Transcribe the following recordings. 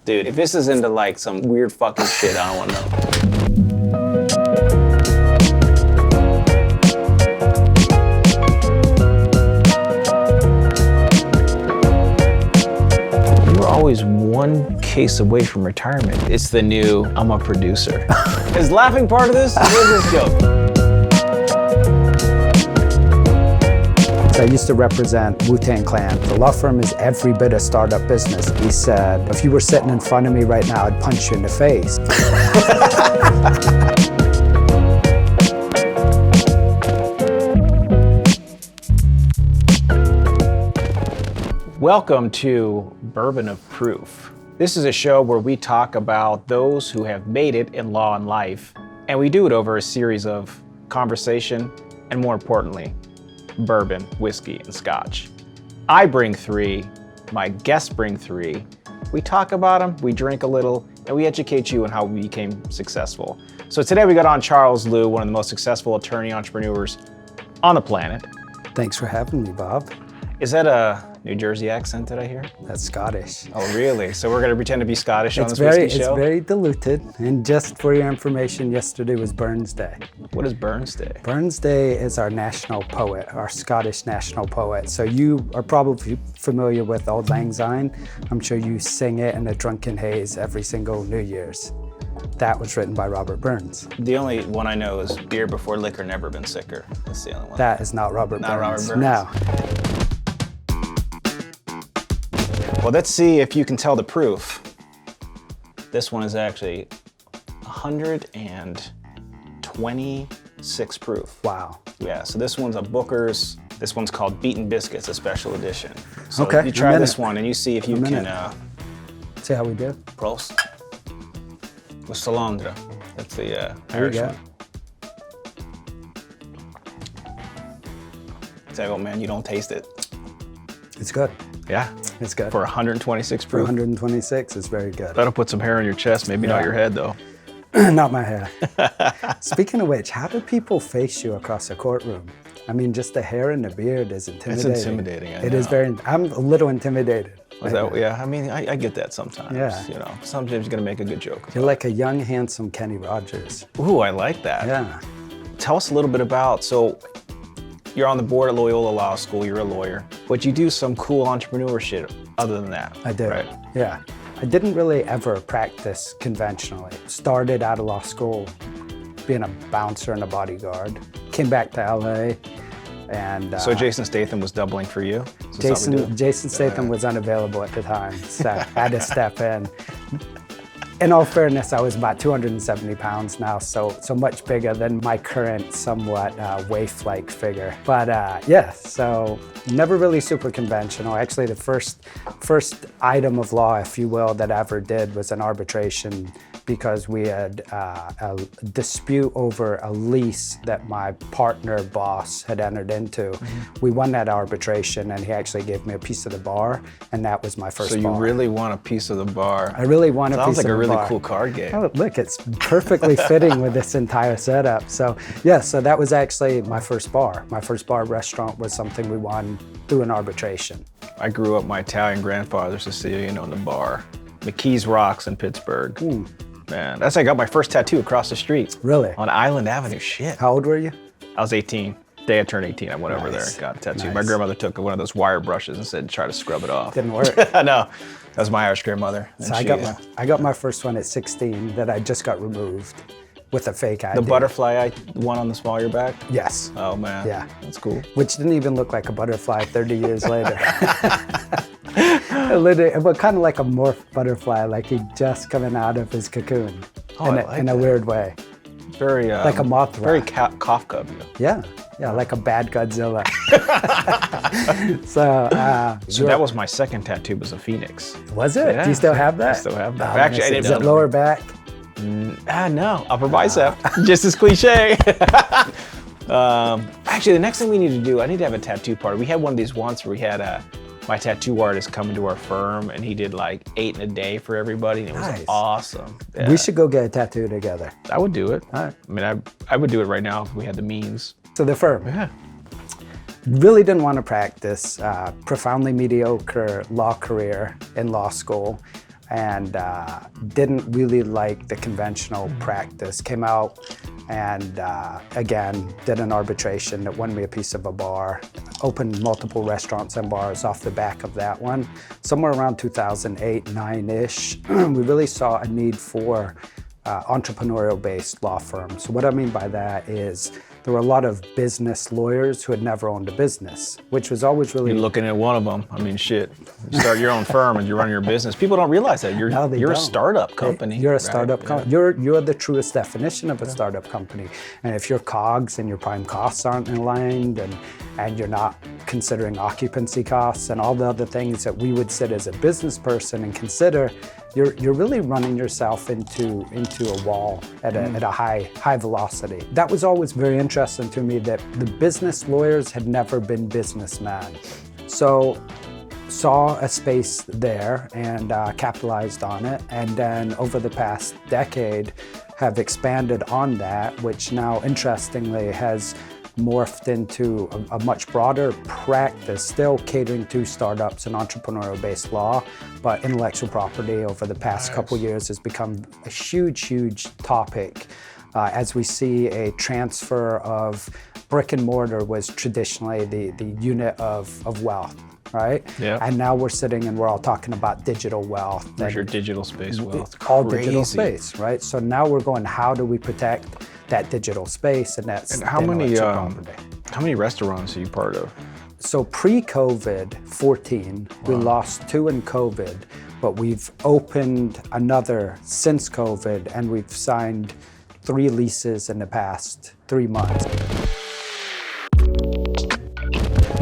Dude, if this is into like some weird fucking shit, I don't want to know. You were always one case away from retirement. It's the new, I'm a producer. Is laughing part of this? Where's this joke? I used to represent Wu-Tang Clan. The law firm is every bit a startup business. He said, if you were sitting in front of me right now, I'd punch you in the face. Welcome to Bourbon of Proof. This is a show where we talk about those who have made it in law and life, and we do it over a series of conversation and, more importantly, bourbon, whiskey, and scotch. I bring three, my guests bring three. We talk about them, we drink a little, and we educate you on how we became successful. So today we got on Charles Lew, one of the most successful attorney entrepreneurs on the planet. Thanks for having me, Bob. Is that a New Jersey accent that I hear? That's Scottish. Oh, really? So we're going to pretend to be Scottish on this whiskey show? It's very diluted. And just for your information, yesterday was Burns Day. What is Burns Day? Burns Day is our national poet, our Scottish national poet. So you are probably familiar with Auld Lang Syne. I'm sure you sing it in a drunken haze every single New Year's. That was written by Robert Burns. The only one I know is beer before liquor, never been sicker. That's the only one. That is not Robert Burns. Not Robert Burns? No. Well, let's see if you can tell the proof. This one is actually 126 proof. Wow. Yeah, so this one's a Booker's. This one's called Beaten Biscuits, a special edition. So Okay, you try a this minute. one and you see if you can, See how we do? Prost. With Salandra. That's the There Irish you go. one. Tell you, man, you don't taste it. It's good. Yeah. It's good. For 126 For proof. 126, it's very good. That'll put some hair on your chest, maybe not Yeah. your head though. Not my hair. Speaking of which, how do people face you across a courtroom? I mean, just the hair and the beard is intimidating. It's intimidating, I It is know. very, I'm a little intimidated. Was that, yeah, I mean, I get that sometimes. Yeah. You know, sometimes you're gonna make a good joke. You're like a young, handsome Kenny Rogers. Ooh, I like that. Yeah. Tell us a little bit about, so you're on the board at Loyola Law School, you're a lawyer, but you do some cool entrepreneur shit other than that. I did. Right? Yeah. I didn't really ever practice conventionally. Started out of law school being a bouncer and a bodyguard. Came back to LA and So Jason Statham was doubling for you? So that's how we do it? Jason Statham was unavailable at the time, so I had to step in. In all fairness, I was about 270 pounds now, so much bigger than my current somewhat waif-like figure. But yeah, so never really super conventional. Actually, the first item of law, if you will, that I ever did was an arbitration because we had a dispute over a lease that my partner boss had entered into. Mm-hmm. We won that arbitration and he actually gave me a piece of the bar, and that was my first So you bar. really want a piece of the bar? I really want a Sounds piece like of a the really bar. cool card game. Oh, look, it's perfectly fitting with this entire setup. So yeah, so that was actually my first bar. My first bar restaurant was something we won through an arbitration. I grew up, my Italian grandfather's Sicilian owned the bar. McKee's Rocks in Pittsburgh. Man, that's how I got my first tattoo across the street. Really? On Island Avenue, shit. How old were you? I was 18. Day I turned 18, I went over there Nice. and got a tattoo. Nice. My grandmother took one of those wire brushes and said, try to scrub it off. Didn't work. No, that was my Irish grandmother. So I got my first one at 16 that I just got removed with a fake ID. The butterfly one on the small of your back? Yes. Oh man, Yeah. That's cool. Which didn't even look like a butterfly 30 years later. Literally, but kind of like a morph butterfly, like he just coming out of his cocoon in a weird way. Very Like a moth Very rat. Kafka of you. Yeah, like a bad Godzilla. So that was my second tattoo, was a phoenix. was it? Yeah. Do you still have that? I still have that. Oh, Actually, I is didn't it lower back? No, upper bicep. Just as cliche. Actually, the next thing we need to do, I need to have a tattoo party. We had one of these once where we had my tattoo artist come into our firm and he did like 8 in a day for everybody, and it was Nice. awesome. Yeah. We should go get a tattoo together. I would do it. All right. I mean, I would do it right now if we had the means. So the firm. Yeah. Really didn't want to practice. Profoundly mediocre law career in law school. and didn't really like the conventional practice. Came out and again, did an arbitration that won me a piece of a bar, opened multiple restaurants and bars off the back of that one. Somewhere around 2008, 9-ish, we really saw a need for entrepreneurial-based law firms. So what I mean by that is there were a lot of business lawyers who had never owned a business, which was always really... You're looking at one of them. I mean, shit. You start your own firm and you run your business. People don't realize that. You're a startup company. You're a startup company. You're the truest definition of a startup company. And if your COGS and your prime costs aren't aligned and you're not considering occupancy costs and all the other things that we would sit as a business person and consider, you're really running yourself into a wall at a high velocity. That was always very interesting to me, that the business lawyers had never been businessmen. So saw a space there and capitalized on it, and then over the past decade have expanded on that, which now interestingly has morphed into a much broader practice, still catering to startups and entrepreneurial-based law, but intellectual property over the past couple years has become a huge topic as we see a transfer of brick and mortar was traditionally the unit of wealth, right? Yeah. And now we're sitting and we're all talking about digital wealth. There's your digital space wealth. All digital space, right? So now we're going, how do we protect that digital space, and that's how many restaurants are you part of? So pre-COVID, 14, we lost 2 in COVID, but we've opened another since COVID, and we've signed 3 leases in the past 3 months.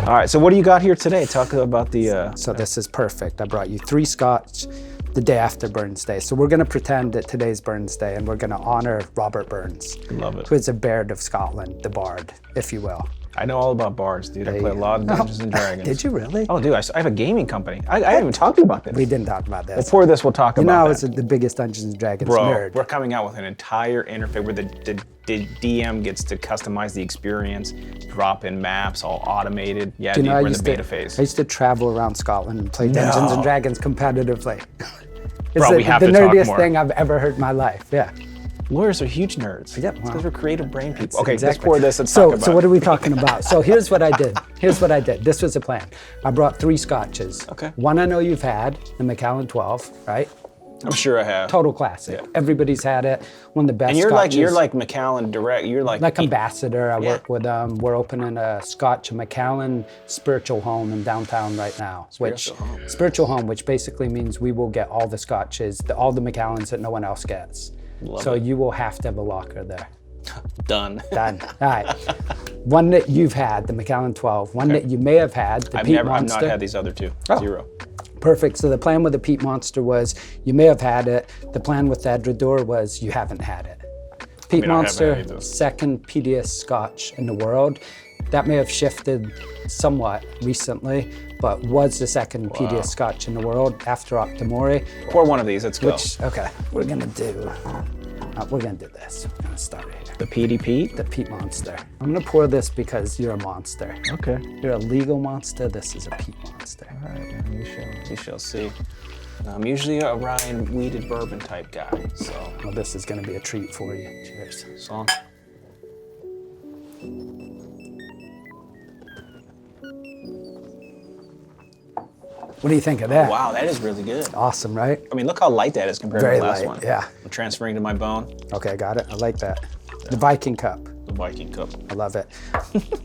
All right, so what do you got here today? Talk about the... So this is perfect. I brought you 3 scotch the day after Burns Day. So we're gonna pretend that today's Burns Day and we're gonna honor Robert Burns. Love it. Who is a Baird of Scotland, the Bard, if you will. I know all about bards, dude. I play a lot of Dungeons and Dragons. Did you really? Oh, dude, I have a gaming company. I haven't even talked about this. We didn't talk about this. Before this, we'll talk about that. You know, I was the biggest Dungeons and Dragons nerd. We're coming out with an entire interface where the DM gets to customize the experience, drop in maps, all automated. Yeah, dude, we're in the beta phase. I used to travel around Scotland and play Dungeons and Dragons competitively. Bro, we have to talk more. The nerdiest thing I've ever heard in my life, yeah. Lawyers are huge nerds. Yeah, because we're creative brain people. That's Okay, exactly. let's pour this and talk about it. So what are we talking about? So here's what I did. This was the plan. I brought 3 scotches. Okay. One I know you've had, the Macallan 12, right? I'm sure I have. Total classic. Yeah. Everybody's had it. One of the best and you're scotches. You're like Macallan direct. You're like ambassador. I work with them. We're opening a Macallan spiritual home in downtown right now. Spiritual home, which basically means we will get all the scotches, all the Macallans that no one else gets. Love it. You will have to have a locker there. Done. All right. One that you've had, the Macallan 12. One that you may have had, the Peat Monster. I've not had these other 2. Oh. 0. Perfect. So the plan with the Peat Monster was you may have had it. The plan with the Edrador was you haven't had it. Peat Monster, second peatiest scotch in the world. That may have shifted somewhat recently, but was the second peatiest scotch in the world after Octomore. Pour one of these. Let's go. Okay, we're gonna do this. We're gonna start right here. The Peaty Pete? The Peat Monster. I'm gonna pour this because you're a monster. Okay. You're a legal monster. This is a Peat Monster. All right, man. We shall see. I'm usually a Ryan weeded bourbon type guy, so. Well, this is gonna be a treat for you. Cheers. Song. What do you think of that? Wow, that is really good. Awesome, right? I mean, look how light that is compared to the last light, one. Yeah. I'm transferring to my bone. Okay, got it. I like that. The Viking Cup. The Viking Cup. I love it.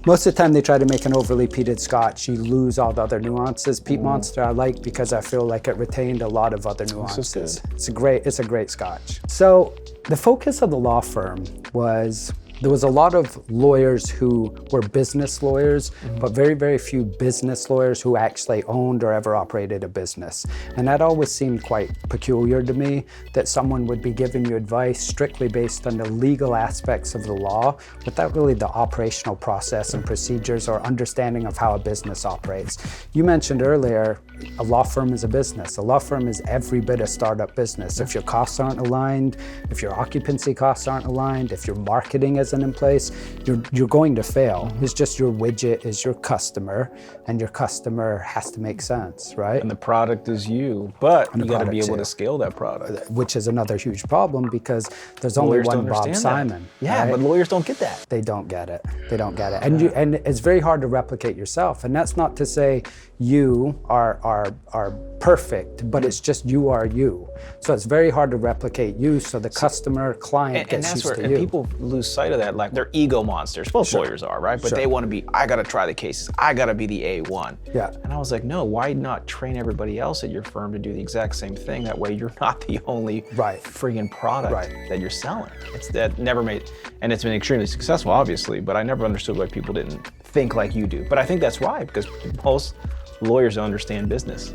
Most of the time they try to make an overly peated scotch, you lose all the other nuances. Peat Monster I like because I feel like it retained a lot of other nuances. It's a great scotch. So the focus of the law firm was there was a lot of lawyers who were business lawyers, but very, very few business lawyers who actually owned or ever operated a business. And that always seemed quite peculiar to me, that someone would be giving you advice strictly based on the legal aspects of the law, without really the operational process and procedures or understanding of how a business operates. You mentioned earlier, a law firm is a business. A law firm is every bit a startup business. If your costs aren't aligned, if your occupancy costs aren't aligned, if your marketing isn't isn't in place, you're going to fail. It's just your widget is your customer, and your customer has to make sense, right? And the product is you, but you got to be able product's to scale that product. Which is another huge problem because there's only Lawyers one don't Bob understand Simon. that. Yeah, right? but lawyers don't get that. They don't get it. They don't get it. And it's very hard to replicate yourself. And that's not to say you are perfect, but it's just you are you. So it's very hard to replicate you so the customer, client gets used to you. And people lose sight of that, like they're ego monsters. Most lawyers are, right? But they want to be, I got to try the cases. I got to be the A1. Yeah. And I was like, no, why not train everybody else at your firm to do the exact same thing? That way you're not the only friggin' product that you're selling. That never made, and it's been extremely successful, obviously, but I never understood why people didn't think like you do. But I think that's why, because most lawyers don't understand business.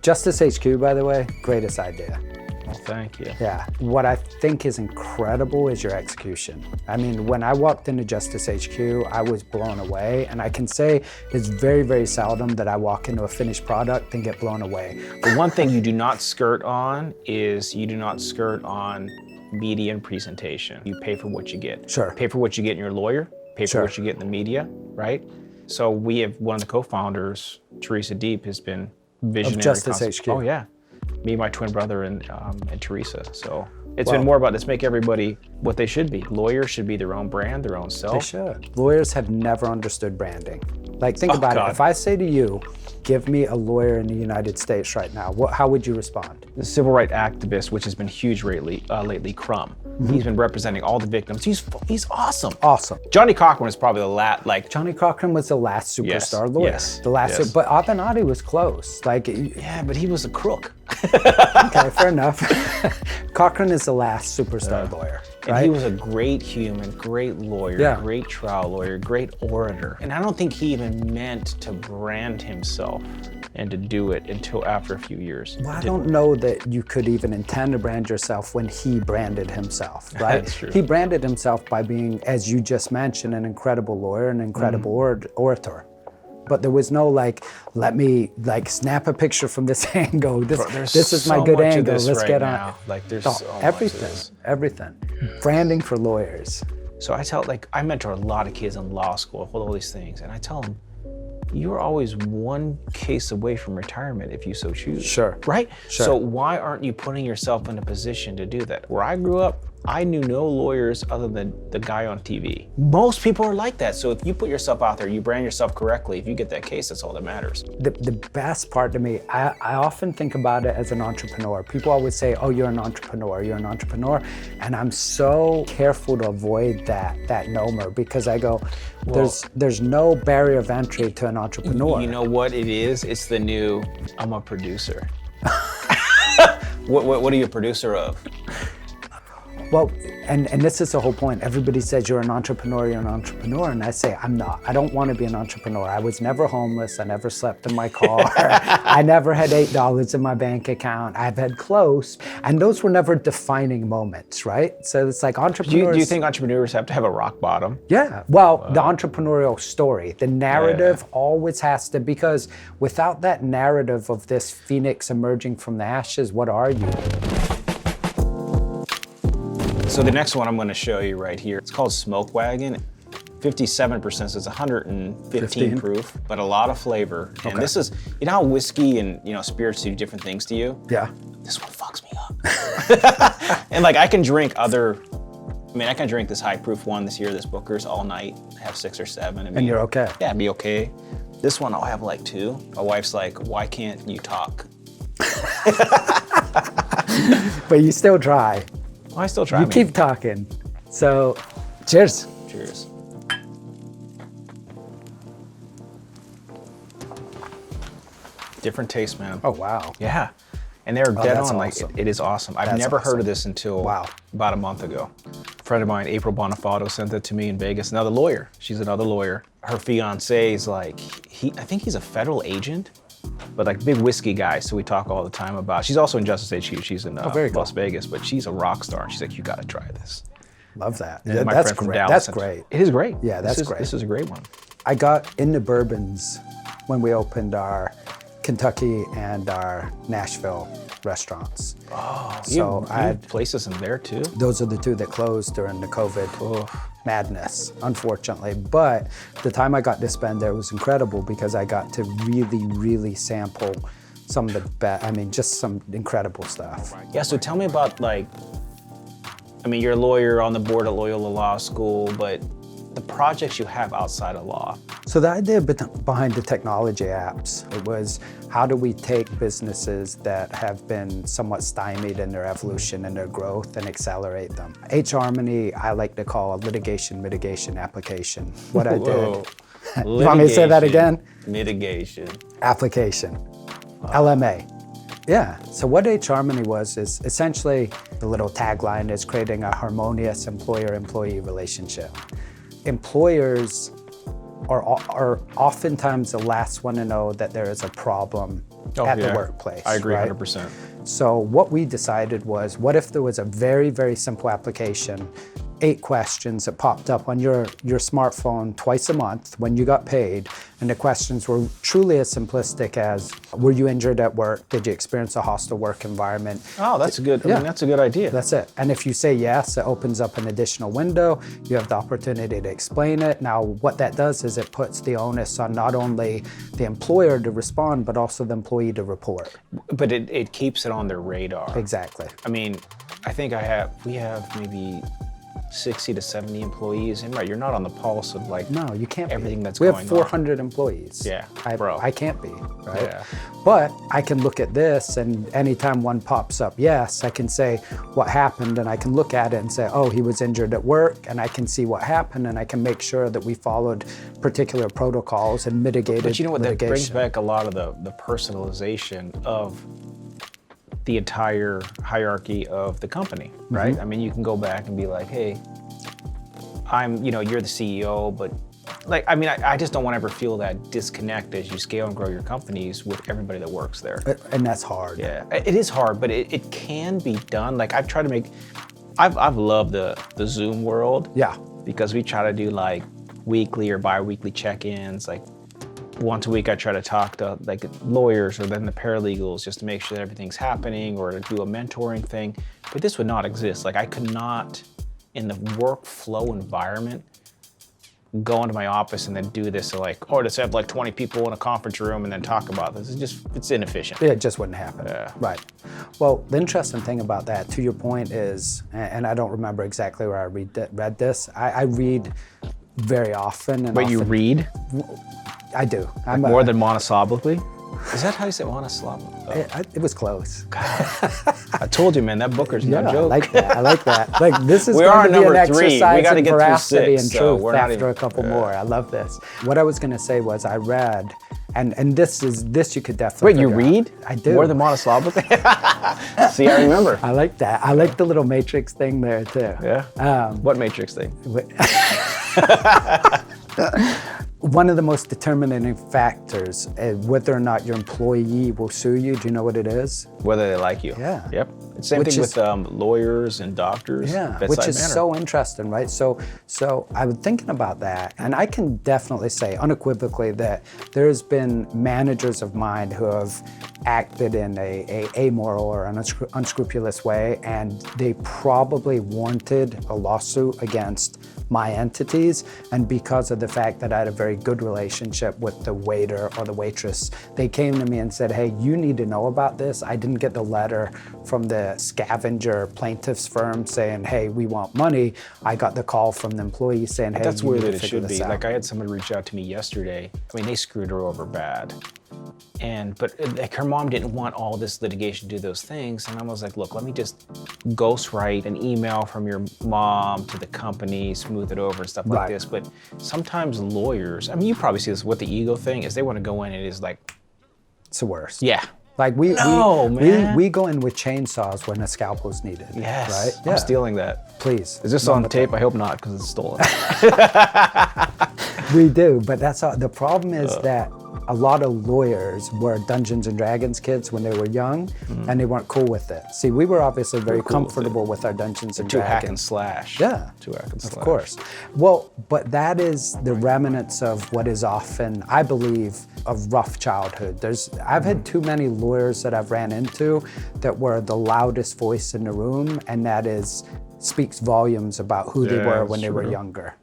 Justice HQ, by the way, greatest idea. Well, thank you. Yeah, what I think is incredible is your execution. I mean, when I walked into Justice HQ, I was blown away, and I can say it's very, very seldom that I walk into a finished product and get blown away. The one thing you do not skirt on is you do not skirt on media and presentation. You pay for what you get. Sure. Pay for what you get in your lawyer, pay for what you get in the media, right? So we have one of the co-founders, Teresa Deep, has been visionary. Of Justice HQ. Oh yeah, me, my twin brother, and Teresa. So it's been more about let's make everybody what they should be. Lawyers should be their own brand, their own self. They should. Lawyers have never understood branding. Like, think about it. If I say to you, give me a lawyer in the United States right now, how would you respond? The civil rights activist, which has been huge lately, Crumb. He's been representing all the victims. He's awesome. Awesome. Johnny Cochran was probably the last, Johnny Cochran was the last superstar lawyer. Yes. The last, but Avenatti was close. Yeah, but he was a crook. Okay, fair enough. Cochran is the last superstar lawyer. Right? And he was a great human, great lawyer, great trial lawyer, great orator. And I don't think he even meant to brand himself and to do it until after a few years. Well, I don't know that you could even intend to brand yourself when he branded himself, right? That's true. He branded himself by being, as you just mentioned, an incredible lawyer, an incredible orator. But there was no let me snap a picture from this angle. This is my good angle. Let's get on. There's Everything. Branding for lawyers. So I mentor a lot of kids in law school, all these things, and I tell them, you're always one case away from retirement if you so choose. Sure. Right? Sure. So why aren't you putting yourself in a position to do that? Where I grew up, I knew no lawyers other than the guy on TV. Most people are like that. So if you put yourself out there, you brand yourself correctly, if you get that case, that's all that matters. The best part to me, I often think about it as an entrepreneur. People always say, oh, you're an entrepreneur. And I'm so careful to avoid that nomer because I go, there's no barrier of entry to an entrepreneur. You know what it is? It's the new, I'm a producer. What are you a producer of? Well, and this is the whole point. Everybody says you're an entrepreneur, and I say I'm not. I don't want to be an entrepreneur. I was never homeless. I never slept in my car. I never had $8 in my bank account. I've had close, and those were never defining moments, right? So it's like entrepreneurs. Do you think entrepreneurs have to have a rock bottom? Yeah, well, the entrepreneurial story, the narrative always has to, because without that narrative of this phoenix emerging from the ashes, what are you? So the next one I'm going to show you right here, it's called Smoke Wagon. 57%, so it's 115 proof, but a lot of flavor. And this is, you know how whiskey and spirits do different things to you? Yeah. This one fucks me up. And I can drink I can drink this high proof one this year, this Booker's, all night, have 6 or 7. And you're okay. Yeah, be okay. This one I'll have 2. My wife's like, why can't you talk? But you still try. Well, I still try. You keep talking. So, cheers. Cheers. Different taste, man. Oh, wow. Yeah. And they're dead on. Awesome. It is awesome. I've never heard of this until about a month ago. A friend of mine, April Bonifato, sent that to me in Vegas. Another lawyer. She's another lawyer. Her fiance is I think he's a federal agent, but big whiskey guy. So we talk all the time about. She's also in Justice HQ. She's in Las Vegas, but she's a rock star. She's like, you got to try this. Love that. And that's great. That's great. It is great. Yeah, that's great. This is a great one. I got into bourbons when we opened our Kentucky and our Nashville restaurants. Oh, So you I had places in there too? Those are the two that closed during the COVID madness, unfortunately. But the time I got to spend there was incredible because I got to really, really sample some of the best, just some incredible stuff. Yeah, so tell me about you're a lawyer on the board at Loyola Law School, but the projects you have outside of law. So the idea behind the technology apps, it was how do we take businesses that have been somewhat stymied in their evolution and their growth and accelerate them. Harmony, I like to call a litigation mitigation application. What I did. You want me to say that again? Mitigation. Application. LMA. Yeah, so what Harmony was is essentially, the little tagline is creating a harmonious employer-employee relationship. Employers are oftentimes the last one to know that there is a problem at the workplace. I agree, right? 100%. So what we decided was, what if there was a very, very simple application, 8 questions that popped up on your smartphone twice a month when you got paid, and the questions were truly as simplistic as, were you injured at work? Did you experience a hostile work environment? Oh, that's good. That's a good idea. That's it. And if you say yes, it opens up an additional window. You have the opportunity to explain it. Now, what that does is it puts the onus on not only the employer to respond, but also the employee to report. But it keeps it on their radar. Exactly. I think we have maybe 60 to 70 employees, and you're not on the pulse of no, you can't everything be. that's we going have 400 employees. Yeah, I can't be, right? Yeah. But I can look at this, and anytime one pops up, yes, I can say what happened, and I can look at it and say, oh, he was injured at work, and I can see what happened, and I can make sure that we followed particular protocols and mitigated But you know what, litigation. that brings back a lot of the personalization of the entire hierarchy of the company, right? Mm-hmm. You can go back and be like, hey, you're the CEO, but I just don't want to ever feel that disconnect as you scale and grow your companies with everybody that works there. And that's hard. Yeah, it is hard, but it can be done. I've loved the Zoom world. Yeah. Because we try to do weekly or bi-weekly check-ins. Once a week I try to talk to lawyers or then the paralegals just to make sure that everything's happening, or to do a mentoring thing. But this would not exist. I could not, in the workflow environment, go into my office and then do this just have 20 people in a conference room and then talk about this. It's inefficient. It just wouldn't happen. Yeah. Right. Well, the interesting thing about that, to your point, is, and I don't remember exactly where I read this, I read very often. Wait, you read? I do. More than monosyllabically? Is that how you say monosyllable? Oh. It was close. I told you, man, that Booker's no joke. I like that. This is we going are to be an number 3. We exercise gotta in get through veracity 6, and so truth after a couple more. I love this. What I was going to say was, I read, and this you could definitely. Wait, you read? I do. More than monosyllabic? See, I remember. I like that. I like the little matrix thing there too. Yeah. What matrix thing? One of the most determining factors whether or not your employee will sue you, do you know what it is? Whether they like you. Yeah. Yep. It's same thing with lawyers and doctors. Yeah, bedside which is manner. so interesting, right? So I was thinking about that, and I can definitely say unequivocally that there's been managers of mine who have acted in a amoral or an unscrupulous way, and they probably wanted a lawsuit against my entities, and because of the fact that I had a very good relationship with the waiter or the waitress, they came to me and said, hey, you need to know about this. I didn't get the letter from the scavenger plaintiff's firm saying, hey, we want money. I got the call from the employee saying, hey, that's you where need to it figure should this be. out. I had somebody reach out to me yesterday. They screwed her over bad. But her mom didn't want all this litigation to do those things. And I was like, look, let me just ghostwrite an email from your mom to the company, smooth it over and stuff like this. But sometimes lawyers, you probably see this with the ego thing, is they want to go in and it is it's the worst. Yeah. We man. go in with chainsaws when a scalpel is needed. Yes. Right? I'm stealing that. Please. Is this on tape? I hope not, because it's stolen. We do, but that's all. The problem is that a lot of lawyers were Dungeons and Dragons kids when they were young, and they weren't cool with it. See, we were obviously very comfortable with our Dungeons and Dragons. Hack and slash. Yeah, Hack and slash. of course. Well, but that is the remnants of what is often, I believe, a rough childhood. I've had too many lawyers that I've ran into that were the loudest voice in the room, and that speaks volumes about who they were when they were younger.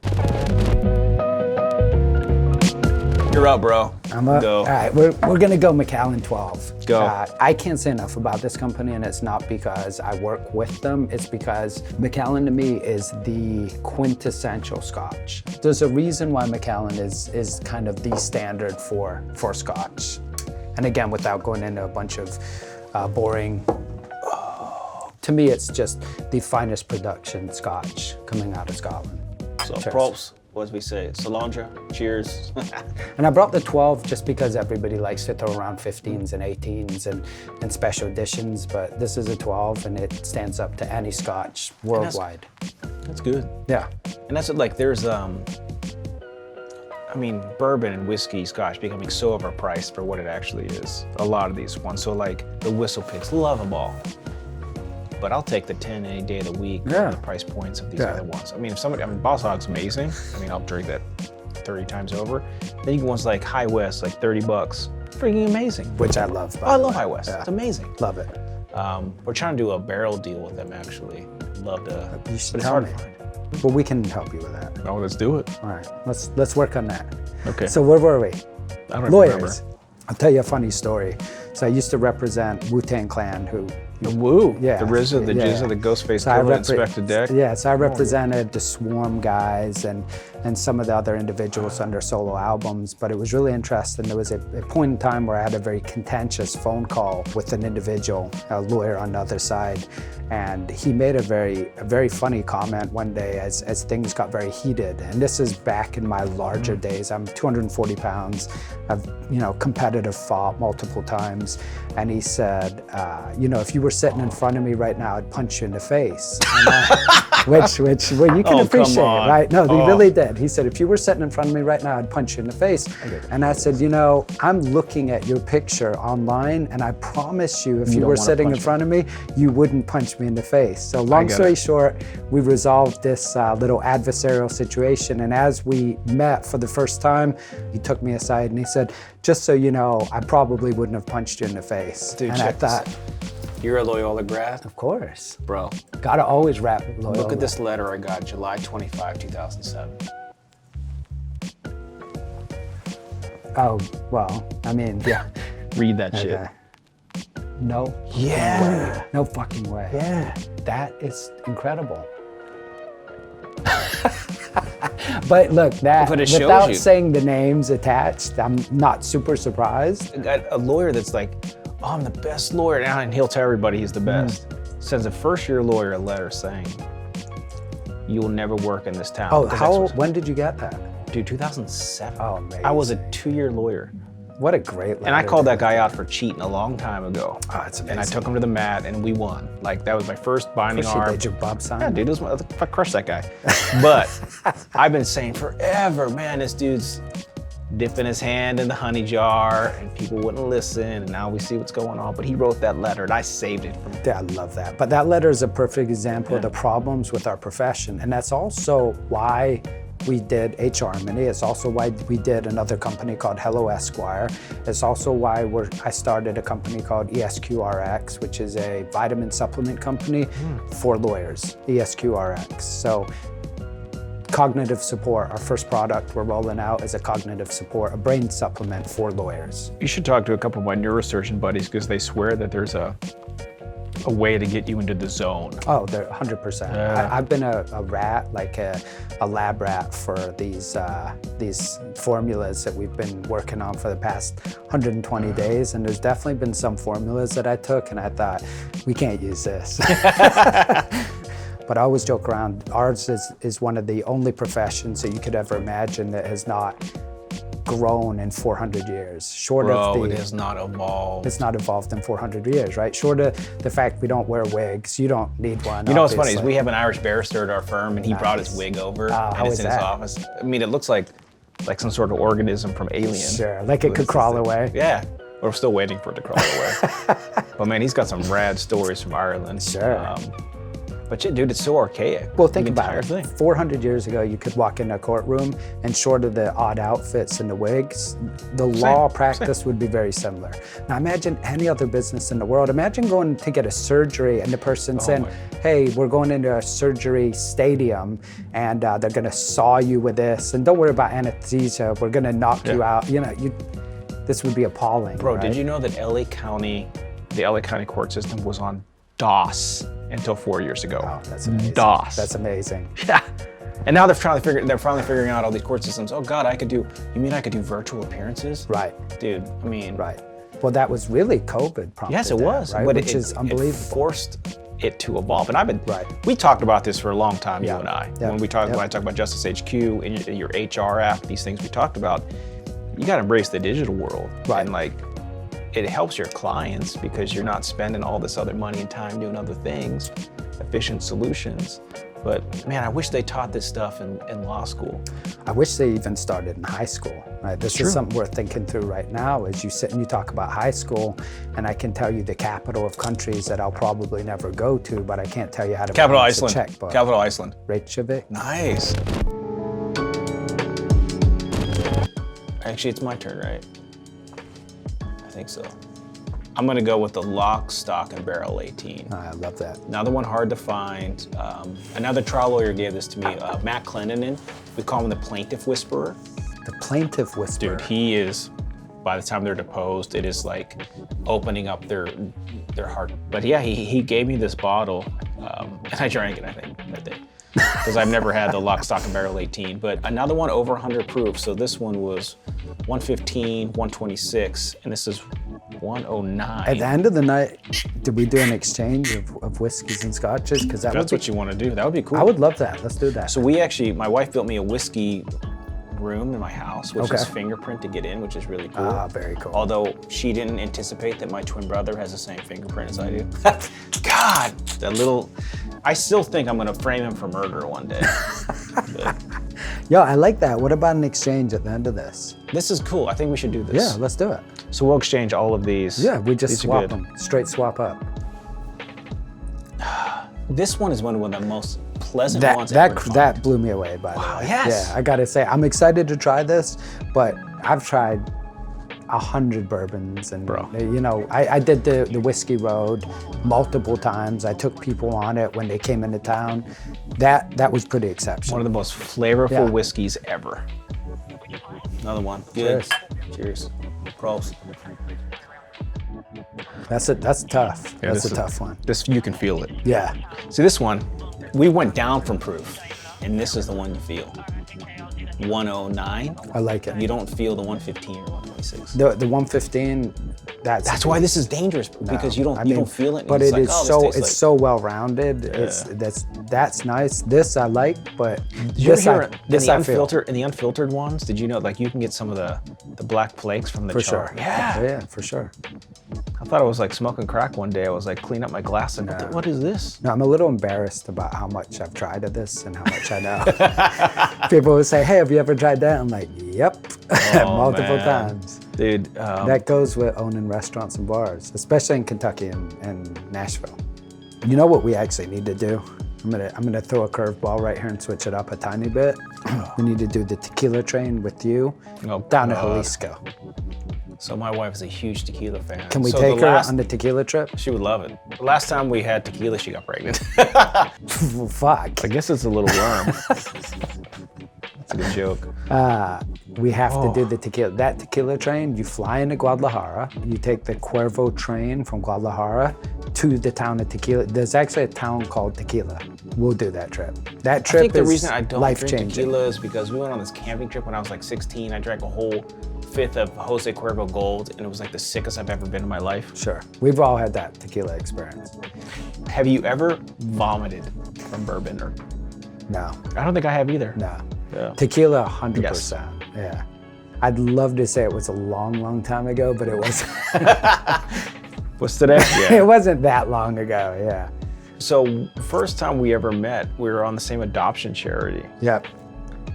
You're up, bro. I'm up. Go. All right, we're gonna go Macallan 12. Go. I can't say enough about this company, and it's not because I work with them. It's because Macallan to me is the quintessential Scotch. There's a reason why Macallan is kind of the standard for Scotch. And again, without going into a bunch of boring, to me, it's just the finest production Scotch coming out of Scotland. So Cheers. props. What do we say? Solange, cheers. And I brought the 12 just because everybody likes to throw around 15s and 18s and special editions, but this is a 12 and it stands up to any Scotch worldwide. That's good. Yeah. And that's what, like, there's, I mean, bourbon and whiskey, Scotch becoming so overpriced for what it actually is. A lot of these ones. So like the Whistle Picks, love them all. But I'll take the 10 any day of the week on the price points of these other ones. I mean, Boss Hog's amazing. I mean, I'll drink that 30 times over. Then you get ones like High West, like 30 bucks. Freaking amazing. Which I love. I love High West. Yeah. It's amazing. Love it. We're trying to do a barrel deal with them, actually. Love to, you should but it's tell hard me. to find. Well, we can help you with that. Oh, let's do it. All right, let's work on that. Okay. So where were we? I don't Lawyers. remember. I'll tell you a funny story. So I used to represent Wu-Tang Clan, who The Woo, yeah, the RZA, the yeah. Jizza, the Ghostface So I Killer, Inspector Deck. Yeah, so I represented the Swarm guys and some of the other individuals on their solo albums, but it was really interesting. There was a point in time where I had a very contentious phone call with an individual, a lawyer on the other side, and he made a very funny comment one day as things got very heated. And this is back in my larger days. I'm 240 pounds. I've competitive fought multiple times, and he said, if you were sitting in front of me right now, I'd punch you in the face. Which you can appreciate, right? No, he really did. He said, if you were sitting in front of me right now, I'd punch you in the face. And I said, I'm looking at your picture online, and I promise you, if you were sitting in front of me, you wouldn't punch me in the face. So long story short, we resolved this little adversarial situation. And as we met for the first time, he took me aside and he said, just so you know, I probably wouldn't have punched you in the face. Dude, and I thought, you're a Loyola grad? of course. Bro. Gotta always rap Loyola. Look at this letter I got, July 25, 2007. Oh, well, I mean, yeah. Read that shit. Okay. No. Yeah. Way. No fucking way. Yeah. That is incredible. But look, that But it shows without you. saying the names attached, I'm not super surprised. A lawyer that's like, oh, I'm the best lawyer now, and he'll tell everybody he's the best. Sends a first-year lawyer a letter saying, you will never work in this town. Oh, when did you get that? Dude, 2007. Oh, amazing. I was a 2-year lawyer. What a great letter. And I called that guy out for cheating a long time ago. Oh, that's amazing. And I took him to the mat, and we won. Like, that was my first binding Of course you arm. did your Bob sign. Yeah, dude, I crushed that guy. But I've been saying forever, man, this dude's dipping his hand in the honey jar, and people wouldn't listen, and now we see what's going on. But he wrote that letter, and I saved it from him. Yeah, I love that. But that letter is a perfect example of the problems with our profession. And that's also why we did H. Harmony. It's also why we did another company called Hello Esquire. It's also why I started a company called ESQRX, which is a vitamin supplement company for lawyers, ESQRX. So cognitive support, our first product we're rolling out is a brain supplement for lawyers. You should talk to a couple of my neurosurgeon buddies, because they swear that there's a way to get you into the zone. Oh, they're 100%. I've been a rat, like a lab rat for these formulas that we've been working on for the past 120 days. And there's definitely been some formulas that I took and I thought, we can't use this. But I always joke around, ours is one of the only professions that you could ever imagine that has not grown in 400 years. It has not evolved. It's not evolved in 400 years, right? Short of the fact we don't wear wigs. You don't need one. You know what's funny is we have an Irish barrister at our firm, and he brought his Nice. wig over, how and it's is in his that? office. I mean, it looks like like some sort of organism from Alien. Sure, like it could crawl away. Yeah, we're still waiting for it to crawl away. But man, he's got some rad stories from Ireland. Sure. But yeah, dude, it's so archaic. Well, think the about entire it. thing. 400 years ago, you could walk in a courtroom and short of the odd outfits and the wigs, the law practice would be very similar. Now imagine any other business in the world. Imagine going to get a surgery and the person saying, hey, we're going into a surgery stadium and they're gonna saw you with this. And don't worry about anesthesia, we're gonna knock you out. You know, this would be appalling. Bro, right? did you know that the LA County court system was on DOS until 4 years ago? Oh, that's amazing. DOS. That's amazing. Yeah. And now they're finally figuring out all these court systems. Oh God, you mean I could do virtual appearances? Right. Dude, I mean. Right. Well, that was really COVID prompted. Yes, it that, was. right? But Which is it unbelievable. forced it to evolve. And Right. we talked about this for a long time, you and I. Yeah. When I talk about Justice HQ and your HR app, these things we talked about, you got to embrace the digital world. Right. And like, it helps your clients because you're not spending all this other money and time doing other things, efficient solutions. But man, I wish they taught this stuff in law school. I wish they even started in high school. Right? This is something we're thinking through right now. As you sit and you talk about high school, and I can tell you the capital of countries that I'll probably never go to, but I can't tell you how to Capital balance a Iceland. checkbook. Capital Iceland. Reykjavik. Nice. Actually, it's my turn, right? I think so. I'm gonna go with the lock, stock, and barrel 18. I love that. Another one hard to find. Another trial lawyer gave this to me, Matt Clendenin. We call him the plaintiff whisperer. The plaintiff whisperer. Dude, he is, by the time they're deposed, it is like opening up their heart. But yeah, he gave me this bottle, and I drank it, I think, that day. Because I've never had the lock, stock, and barrel 18. But another one over 100 proof. So this one was 115, 126, and this is 109. At the end of the night, did we do an exchange of whiskeys and scotches? Because That's what you want to do. That would be cool. I would love that. Let's do that. So my wife built me a whiskey room in my house, which is fingerprint to get in, which is really cool. Ah, very cool. Although she didn't anticipate that my twin brother has the same fingerprint as I do. God, I still think I'm gonna frame him for murder one day. Yo, I like that. What about an exchange at the end of this? This is cool. I think we should do this. Yeah, let's do it. So we'll exchange all of these. Yeah, we just These are swap good. them. Straight swap up. This one is one of the most pleasant ones ever to find. That blew me away, by the way. Yes. Yeah, I gotta say, I'm excited to try this, but I've tried 100 bourbons, and you know, I did the whiskey road multiple times. I took people on it when they came into town. That was pretty exceptional. One of the most flavorful whiskeys ever. Another one. Good. Cheers. Prost. That's tough. Yeah, That's a tough one. This, you can feel it. Yeah. See, this one, we went down from proof, and this is the one you feel. 109. I like it. You don't feel the 115 or 126. The 115. That's why this is dangerous, because you don't feel it. And But it's it like, is oh, so this tastes it's so well rounded. That's nice. This I like, but this I feel. In the unfiltered ones, did you know like you can get some of the black flakes from the For char? sure. Yeah. Yeah, for sure. I thought I was like smoking crack one day. I was like cleaning up my glass and what is this? No, I'm a little embarrassed about how much I've tried of this and how much I know. People would say, hey, have you ever tried that? I'm like, yep, multiple times. Dude. That goes with owning restaurants and bars, especially in Kentucky and Nashville. You know what we actually need to do? I'm gonna throw a curveball right here and switch it up a tiny bit. We need to do the tequila train with you down at Jalisco. So my wife is a huge tequila fan. Can we take her on the tequila trip? She would love it. The last time we had tequila, she got pregnant. Well, fuck. I guess it's a little worm. That's a good joke. We have to do the tequila. That tequila train, you fly into Guadalajara, you take the Cuervo train from Guadalajara to the town of Tequila. There's actually a town called Tequila. We'll do that trip. That trip I think the is reason I don't drink life-changing. tequila is because we went on this camping trip when I was like 16. I drank a whole fifth of Jose Cuervo Gold, and it was like the sickest I've ever been in my life. Sure. We've all had that tequila experience. Have you ever vomited from bourbon? Or No. I don't think I have either. No. Yeah. Tequila, 100%. Yeah. I'd love to say it was a long, long time ago, but it wasn't. What's today? It wasn't that long ago, yeah. So first time we ever met, we were on the same adoption charity. Yep.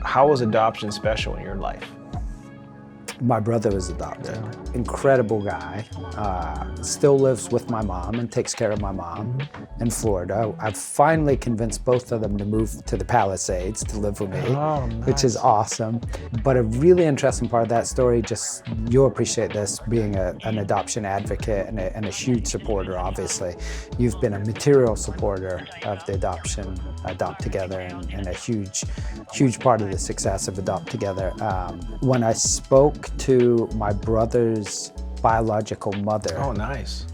How was adoption special in your life? My brother was adopted. Incredible guy. Still lives with my mom and takes care of my mom in Florida. I've finally convinced both of them to move to the Palisades to live with me, which is awesome. But a really interesting part of that story, just you'll appreciate this, being an adoption advocate and a huge supporter, obviously. You've been a material supporter of the Adopt Together and a huge part of the success of Adopt Together. When I spoke to my brother's biological mother. Oh, nice.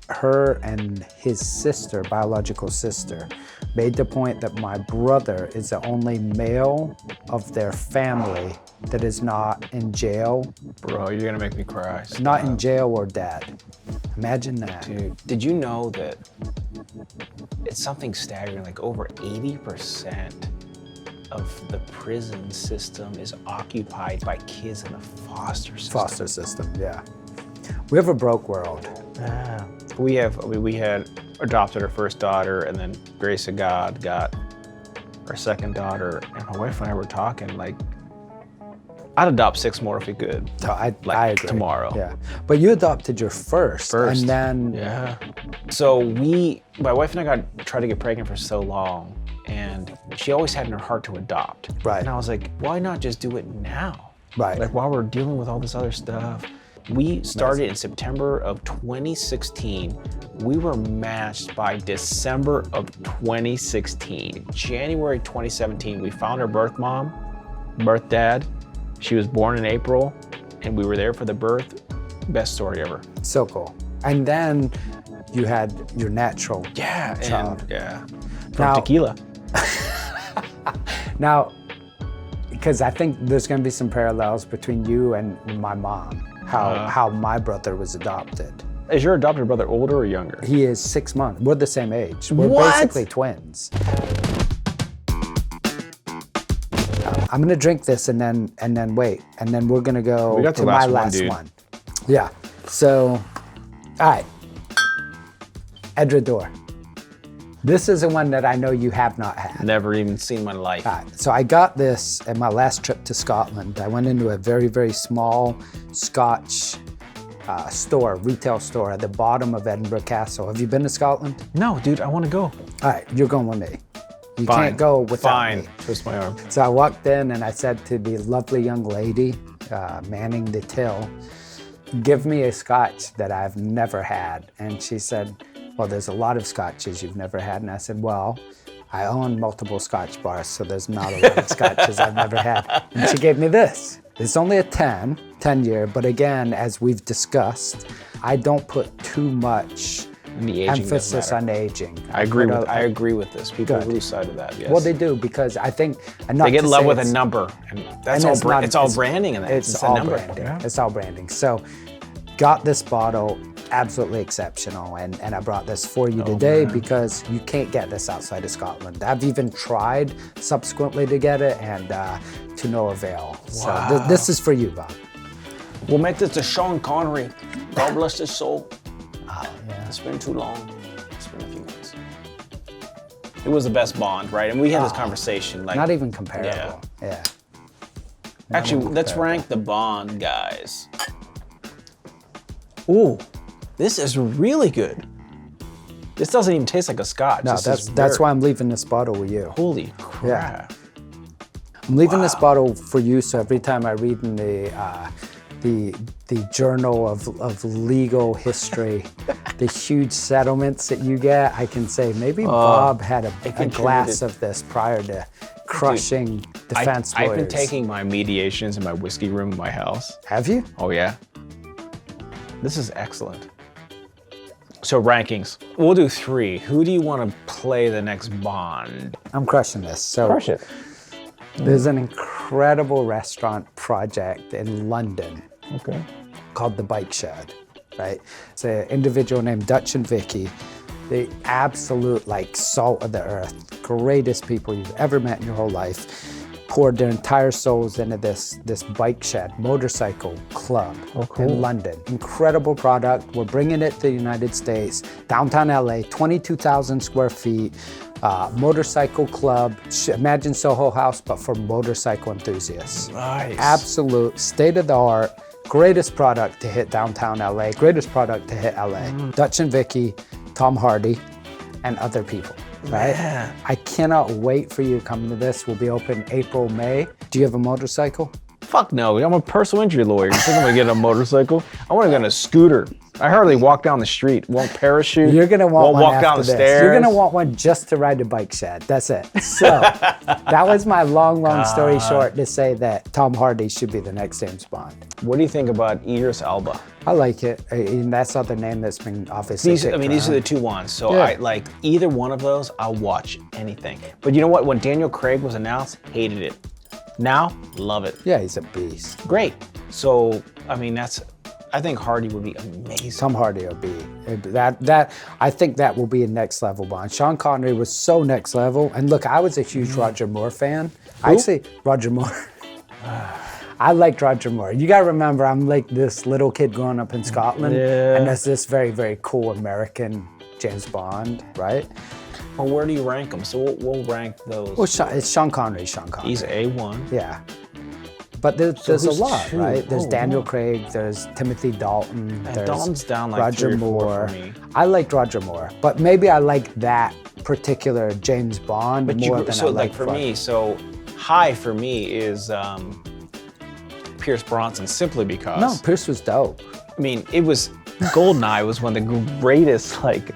Her and his sister, biological sister, made the point that my brother is the only male of their family that is not in jail. Bro, you're gonna make me cry. Not in jail or dead. Imagine that. Dude, did you know that it's something staggering, like over 80% of the prison system is occupied by kids in the foster system. Foster system, yeah. We have a broke world. Yeah. We had adopted our first daughter, and then grace of God got our second daughter, and my wife and I were talking, like, I'd adopt 6 more if we could. So I agree. Tomorrow. Yeah. But you adopted your first. And then... Yeah. So my wife and I tried to get pregnant for so long, and she always had in her heart to adopt. Right. And I was like, why not just do it now? Right. Like while we're dealing with all this other stuff. We started in September of 2016. We were matched by December of 2016. January 2017, we found our birth dad. She was born in April, and we were there for the birth. Best story ever. So cool. And then you had your natural child. From tequila. Now, because I think there's going to be some parallels between you and my mom, how my brother was adopted. Is your adopted brother older or younger? He is 6 months. We're the same age. We're basically twins. I'm gonna drink this and then wait, and then we're gonna go to my last one. Yeah. So, all right. Edrador. This is the one that I know you have not had. Never even seen in my life. All right. So I got this at my last trip to Scotland. I went into a very, very small Scotch retail store at the bottom of Edinburgh Castle. Have you been to Scotland? No, dude, I want to go. All right, you're going with me. You can't go without me. Twist my arm. So I walked in and I said to the lovely young lady manning the till, give me a Scotch that I've never had. And she said, well, there's a lot of Scotches you've never had. And I said, well, I own multiple Scotch bars, so there's not a lot of Scotches I've never had. And she gave me this. It's only a 10 year, but again, as we've discussed, I don't put too much emphasis on aging. I agree with this. People lose sight of that, yes. Well, they do, because I think... They get in love with a number, and that's it's all branding in that. It's all branding. Yeah. It's all branding. So, got this bottle, absolutely exceptional, and I brought this for you today because you can't get this outside of Scotland. I've even tried subsequently to get it, and to no avail. Wow. So this is for you, Bob. We'll make this to Sean Connery. God bless his soul. Oh, yeah. It's been too long. It's been a few months. It was the best Bond, right? And we had this conversation. Like, not even comparable. Yeah. Actually, let's rank the Bond guys. Ooh, this is really good. This doesn't even taste like a Scotch. No, that's why I'm leaving this bottle with you. Holy crap. Yeah. I'm leaving this bottle for you, so every time I read in the journal of legal history, the huge settlements that you get, I can say maybe Bob had a glass of this prior to crushing defense lawyers. I've been taking my mediations in my whiskey room in my house. Have you? Oh yeah. This is excellent. So rankings. We'll do 3. Who do you want to play the next Bond? I'm crushing this. So crush it. There's an incredible restaurant project in London called the Bike Shed, right? It's an individual named Dutch and Vicky. The absolute salt of the earth, greatest people you've ever met in your whole life. poured their entire souls into this bike shed, motorcycle club in London. Incredible product. We're bringing it to the United States, downtown LA, 22,000 square feet, motorcycle club. Imagine Soho House, but for motorcycle enthusiasts. Nice. Absolute state-of-the-art, greatest product to hit downtown LA, greatest product to hit LA. Dutch and Vicky, Tom Hardy, and other people. Right? Man. I cannot wait for you to come to this. We'll be open April, May. Do you have a motorcycle? Fuck no, I'm a personal injury lawyer. You think I'm gonna get a motorcycle? I wanna get on a scooter. I hardly walk down the street, won't parachute. You're gonna want one walk after down the this. stairs. You're gonna want one just to ride the bike shed. That's it. So that was my long story short to say that Tom Hardy should be the next James Bond. What do you think about Idris Elba? I like it. And that's not the name that's been obviously These are the two ones. So Yeah. I like either one of those, I'll watch anything. But you know what? When Daniel Craig was announced, hated it. Now, love it. Yeah, he's a beast. Great. So, I mean, I think Hardy would be amazing. Tom Hardy will be that. I think that will be a next level Bond. Sean Connery was so next level. And look, I was a huge Roger Moore fan. I say Roger Moore. I liked Roger Moore. You gotta remember, I'm like this little kid growing up in Scotland, and there's this very, very cool American James Bond, right? Well, where do you rank them? So we'll rank those. Well, it's Sean Connery. He's A1. Yeah. But there's a who's lot, two? right? There's Oh, Daniel wow. Craig, there's Timothy Dalton, there's Dalton's down like Roger 3 or 4 Moore. for me. I liked Roger Moore, but maybe I like that particular James Bond more than I like for me, so high for me is Pierce Bronson, simply because No, Pierce was dope. I mean, it was GoldenEye was one of the greatest like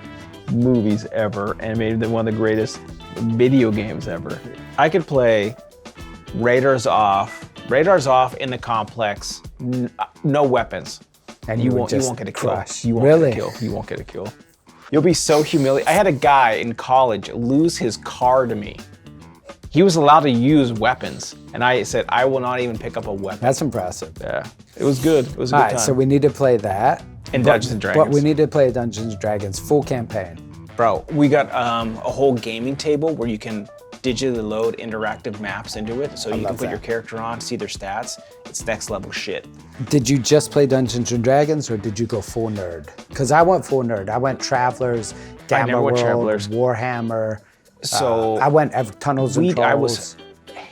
movies ever, and maybe one of the greatest video games ever. I could play Raiders Off in the complex, no weapons, And you would won't just get a kill. crush. You won't Really? get a kill. You won't get a kill. You'll be so humiliated. I had a guy in college lose his car to me. He was allowed to use weapons, and I said, I will not even pick up a weapon. That's impressive. Yeah, it was good. It was a All good right, time. so we need to play that. And Dungeons and Dragons. But we need to play Dungeons and Dragons full campaign. Bro, we got a whole gaming table where you can digitally load interactive maps into it, so you can love put your that. character on, see their stats. It's next level shit. Did you just play Dungeons and Dragons, or did you go full nerd? Because I went full nerd. I went Travelers, I never Gamma went World, Travelers. Warhammer. So I went Tunnels and Trolls. I was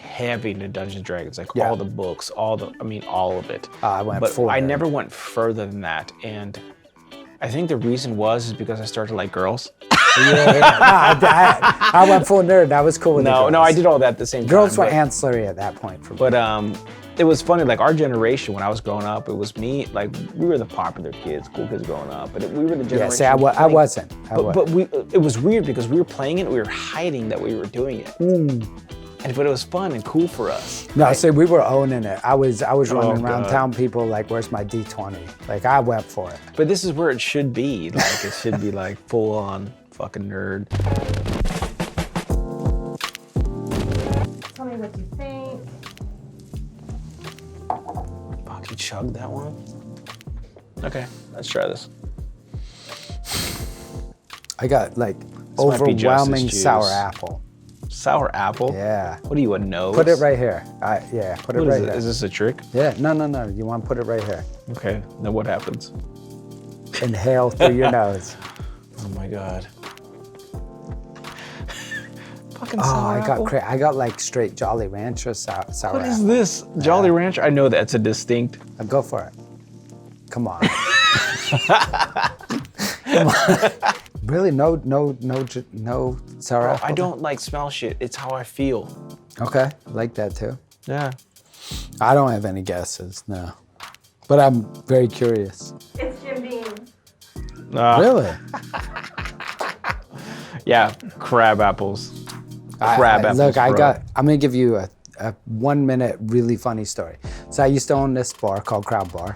heavy into Dungeons and Dragons, like Yeah. all the books, all of it. I went but full I nerd. never went further than that, and I think the reason is because I started to like girls. Yeah. No, I went full nerd. I was cool with the No, girls. no, I did all that at the same Girls time. were but- ancillary at that point for me. But it was funny, like our generation, when I was growing up, it was me, like we were the popular kids, cool kids growing up, but we were the generation. Yeah, see, I playing- wasn't. But it was weird because we were playing it, we were hiding that we were doing it. But it was fun and cool for us. No, see, we were owning it. I was running around God. town, people like, where's my D20? Like, I went for it. But this is where it should be. Like it should be like full on fucking nerd. Tell me what you think. Fuck, you chugged that one? Okay, let's try this. I got like might be Justice overwhelming juice. sour apple. Sour apple? Yeah. What are you, a nose? Put it right here. Yeah, put it What right is here. it? Is this a trick? Yeah, no. You want to put it right here. Okay, then what happens? Inhale through your nose. Oh my God. Fucking Oh, sour I apple. got I got like straight Jolly Rancher sour What is apple. this? Jolly Rancher? I know that's a distinct. Go for it. Come on. Come on. Really? No sour apple? I don't like smell shit. It's how I feel. Okay, like that too. Yeah. I don't have any guesses, no. But I'm very curious. It's Jim Beam. Really? Yeah, crab apples. Crab apples. Look, bro. I'm gonna give you a 1 minute really funny story. So I used to own this bar called Crowd Bar.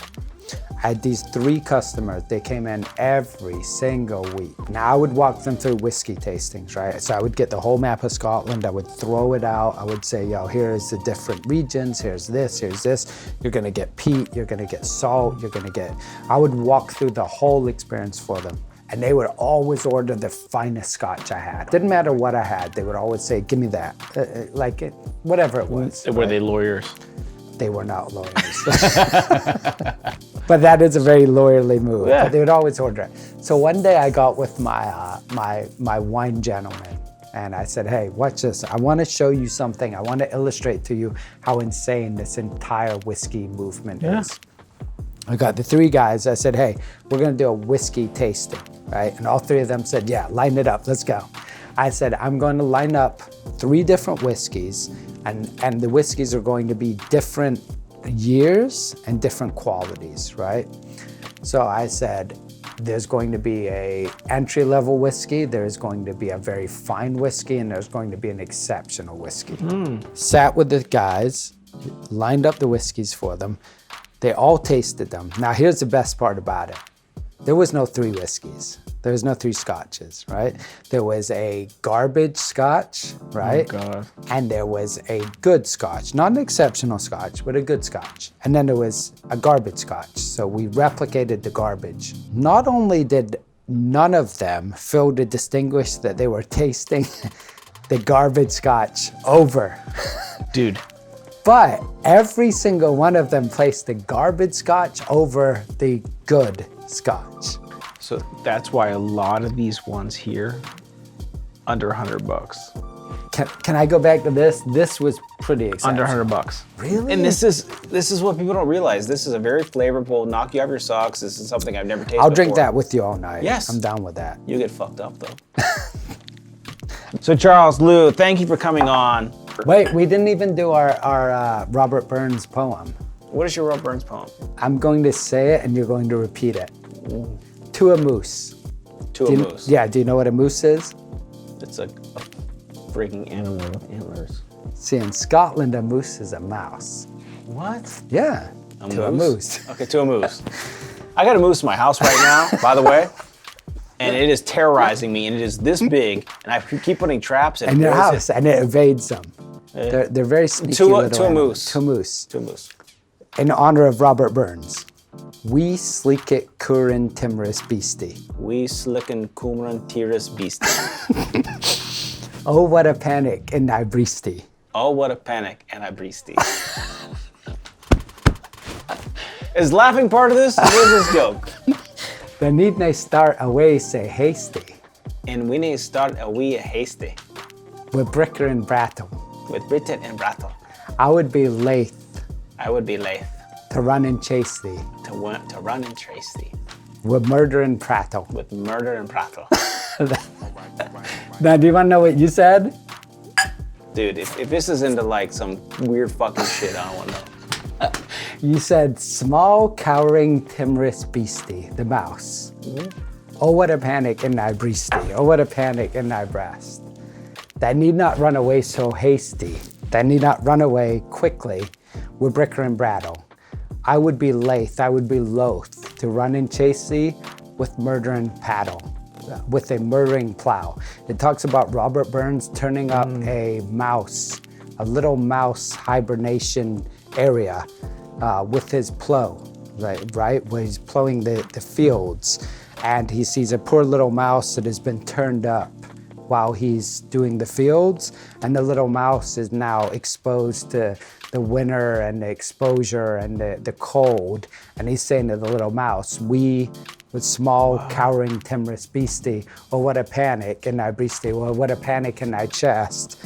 I had these 3 customers. They came in every single week. Now I would walk them through whiskey tastings, right? So I would get the whole map of Scotland. I would throw it out. I would say, yo, here's the different regions. Here's this, here's this. You're gonna get peat, you're gonna get salt, I would walk through the whole experience for them. And they would always order the finest scotch I had. Didn't matter what I had, they would always say, give me that. Whatever it was. Were they lawyers? They were not lawyers. But that is a very lawyerly move. Yeah. But they would always order it. So one day I got with my wine gentleman and I said, hey, watch this. I want to show you something. I want to illustrate to you how insane this entire whiskey movement is. I got the 3 guys. I said, hey, we're going to do a whiskey tasting, right? And all 3 of them said, yeah, line it up. Let's go. I said, I'm going to line up 3 different whiskeys, and the whiskeys are going to be different years and different qualities, right? So I said, there's going to be a entry-level whiskey, there's going to be a very fine whiskey, and there's going to be an exceptional whiskey. Sat with the guys, lined up the whiskeys for them. They all tasted them. Now here's the best part about it. There was no 3 whiskeys. There was no 3 scotches, right? There was a garbage scotch, right? Oh, God. And there was a good scotch, not an exceptional scotch, but a good scotch. And then there was a garbage scotch. So we replicated the garbage. Not only did none of them fail to distinguish that they were tasting the garbage scotch over. Dude. But every single one of them placed the garbage scotch over the good scotch. So that's why a lot of these ones here, under $100. Can I go back to this? This was pretty exciting. Under $100. Really? And this is what people don't realize. This is a very flavorful, knock you off your socks. This is something I've never tasted I'll drink before. that with you all night. Yes. I'm down with that. You get fucked up though. So Charles Lew, thank you for coming on. Wait, we didn't even do our Robert Burns poem. What is your Robert Burns poem? I'm going to say it and you're going to repeat it. To a moose. To a moose. Yeah, do you know what a moose is? It's a freaking animal with antlers. See, in Scotland, a moose is a mouse. What? Yeah, to a moose. Okay, to a moose. I got a moose in my house right now, by the way, and it is terrorizing me, and it is this big, and I keep putting traps in your house, and it evades them. They're very sneaky little to a animals. moose. To a moose. To a moose. In honor of Robert Burns. We sleek it curin timorous beastie. We slicken cumran tiris beastie. Oh, what a panic in thy breastie. Oh, what a panic and I breastie. Is laughing part of this? Or is this joke? The need nae start away say hasty. And we need to start a wee hasty. With bricker and brattle. With Britton and Brattle. I would be loath I would be loath to run and chase thee. to run and trace thee. With murder and prattle. With murder and prattle. Now, do you want to know what you said? Dude, if this is into like some weird fucking shit, I don't want to know. You said small, cowering, timorous beastie, the mouse. Oh, what a panic in thy breastie. Oh, what a panic in thy breast. That need not run away so hasty. That need not run away quickly with bricker and brattle. I would be loath to run and chase thee with murder and paddle, with a murdering plow. It talks about Robert Burns turning up a mouse, a little mouse hibernation area with his plow, right? Where he's plowing the fields, and he sees a poor little mouse that has been turned up while he's doing the fields, and the little mouse is now exposed to the winter and the exposure and the cold, and he's saying to the little mouse, we with small, cowering, timorous beastie, oh, what a panic in thy breastie, oh, what a panic in thy chest.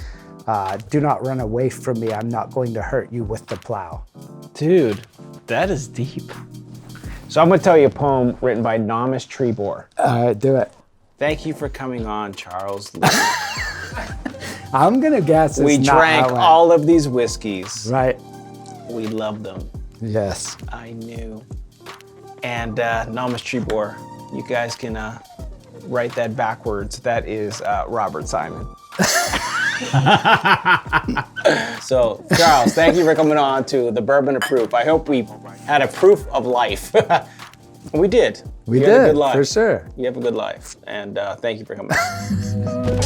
Do not run away from me, I'm not going to hurt you with the plow. Dude, that is deep. So I'm gonna tell you a poem written by Nomis Trebor. Do it. Thank you for coming on, Charles Lew. I'm gonna guess it's We not drank how it- all of these whiskeys. Right, We loved them. yes. I knew. And Nomis Trebor, you guys can write that backwards. That is Robert Simon. So, Charles, thank you for coming on to the Bourbon of Proof. I hope we had a proof of life. We did. We You have a did, good life. for sure. You have a good life. And thank you for coming on.